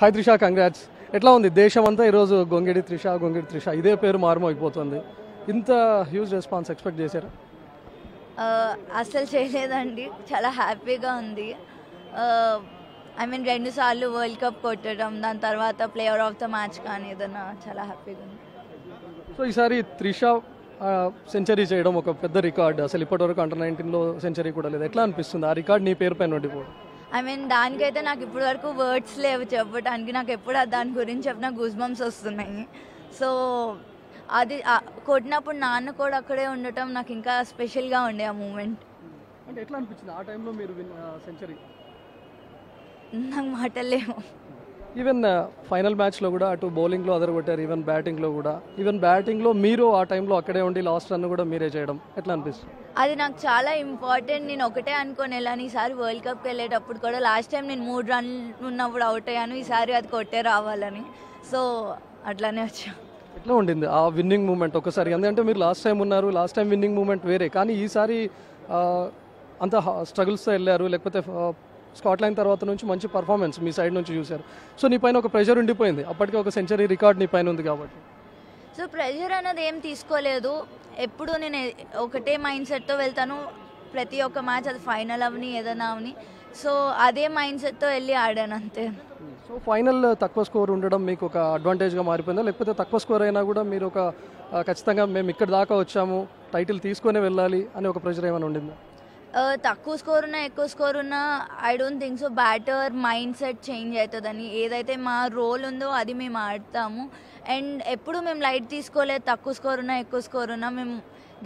Hi Trisha, congrats. ఎట్లా ఉంది దేశం అంతా ఈరోజు గొంగిడి త్రిష ఇదే పేరు మారుమోగిపోతుంది. ఇంత హ్యూజ్ రెస్పాన్స్ ఎక్స్పెక్ట్ చేశారా? అస్సలు చేయలేదండి. చాలా హ్యాపీగా ఉంది. ఐ మీన్ 2 సార్లు వరల్డ్ కప్ కొట్టడం, దాని తర్వాత ప్లేయర్ ఆఫ్ ద మ్యాచ్ కానీ ఏదన్నా చాలా హ్యాపీగా ఉంది. సో ఈసారి త్రిష సెంచరీ చేయడం ఒక పెద్ద రికార్డ్. అసలు ఇప్పటివరకు అండర్-19లో సెంచరీ కూడా లేదు. ఎట్లా అనిపిస్తుంది ఆ రికార్డ్ నీ పేరు పైన ఉండిపోవడం? ఐ మీన్ దానికైతే నాకు ఇప్పటి వరకు వర్డ్స్ లేవు చెప్పడానికి. నాకు ఎప్పుడు దాని గురించి చెప్పిన గూస్ బంప్స్ వస్తున్నాయి. సో అది కొట్టినప్పుడు నాన్న కూడా అక్కడే ఉండటం నాకు ఇంకా స్పెషల్గా ఉండే ఆ మూమెంట్. అంటే ఎట్లా అనిపించింది ఆ టైంలో మీరు సెంచరీ? నాకు మాటలు లేవు. ఈవెన్ ఫైనల్ మ్యాచ్లో కూడా అటు బౌలింగ్లో అదరగొట్టారు, ఈవెన్ బ్యాటింగ్లో కూడా. ఈవెన్ బ్యాటింగ్లో మీరు ఆ టైంలో అక్కడే ఉండి లాస్ట్ రన్ కూడా మీరే చేయడం ఎట్లా అనిపిస్తుంది? అది నాకు చాలా ఇంపార్టెంట్. నేను ఒకటే అనుకొని వెళ్ళాను, ఈసారి వరల్డ్ కప్కి వెళ్ళేటప్పుడు కూడా లాస్ట్ టైం నేను 3 రన్లు ఉన్నప్పుడు అవుట్ అయ్యాను, ఈసారి అది కొట్టే రావాలని. సో అట్లానే వచ్చా. ఎట్లా ఉండింది ఆ విన్నింగ్ మూమెంట్ ఒకసారి? ఎందుకంటే మీరు లాస్ట్ టైం ఉన్నారు, లాస్ట్ టైం విన్నింగ్ మూమెంట్ వేరే, కానీ ఈసారి అంత స్ట్రగుల్స్తో వెళ్ళారు, లేకపోతే స్కాట్లాండ్ తర్వాత నుంచి మంచి పర్ఫార్మెన్స్ మీ సైడ్ నుంచి చూశారు. సో నీ పైన ఒక ప్రెషర్ ఉండిపోయింది, అప్పటికే ఒక సెంచరీ రికార్డ్ నీ పైన ఉంది కాబట్టి. సో ప్రెషర్ అనేది ఏం తీసుకోలేదు. ఎప్పుడు నేను ఒకటే మైండ్ సెట్తో వెళ్తాను. ప్రతి ఒక్క మ్యాచ్ అది ఫైనల్ అవని ఏదైనా అవని, సో అదే మైండ్ సెట్తో వెళ్ళి ఆడాను అంతే. సో ఫైనల్ తక్కువ స్కోర్ ఉండడం మీకు ఒక అడ్వాంటేజ్గా మారిపోయిందా? లేకపోతే తక్కువ స్కోర్ అయినా కూడా మీరు ఒక ఖచ్చితంగా మేము ఇక్కడ దాకా వచ్చాము, టైటిల్ తీసుకొని వెళ్ళాలి అని ఒక ప్రెషర్ ఏమైనా ఉండిందా? తక్కువ స్కోర్ ఉన్నా ఎక్కువ స్కోర్ ఉన్నా I don't think so. Batter mind set change అవుతుందని, ఏదైతే మా రోల్ ఉందో అది మేము ఆడతాము. అండ్ ఎప్పుడు మేము లైట్ తీసుకోలేదు. తక్కువ స్కోర్ ఉన్నా ఎక్కువ స్కోర్ ఉన్నా మేము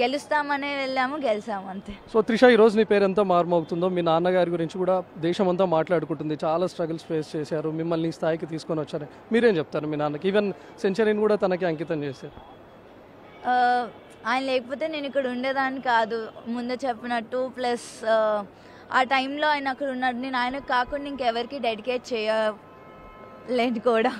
గెలుస్తామనే వెళ్ళాము, గెలిచాము అంతే. సో త్రిష, ఈరోజు నీ పేరు ఎంత మారుమోగుతుందో, మీ నాన్నగారి గురించి కూడా దేశం అంతా మాట్లాడుకుంటుంది. చాలా స్ట్రగుల్స్ ఫేస్ చేశారు, మిమ్మల్ని ఈ స్థాయికి తీసుకొని వచ్చారు. మీరేం చెప్తారు మీ నాన్నకి? ఈవెన్ సెంచరీని కూడా తనకి అంకితం చేశారు. ఆయన లేకపోతే నేను ఇక్కడ ఉండేదాన్ని కాదు, ముందే చెప్పినట్టు. ప్లస్ ఆ టైంలో ఆయన అక్కడ ఉన్నాడు. నేను ఆయనకు కాకుండా ఇంకెవరికి డెడికేట్ చేయలేను కూడా.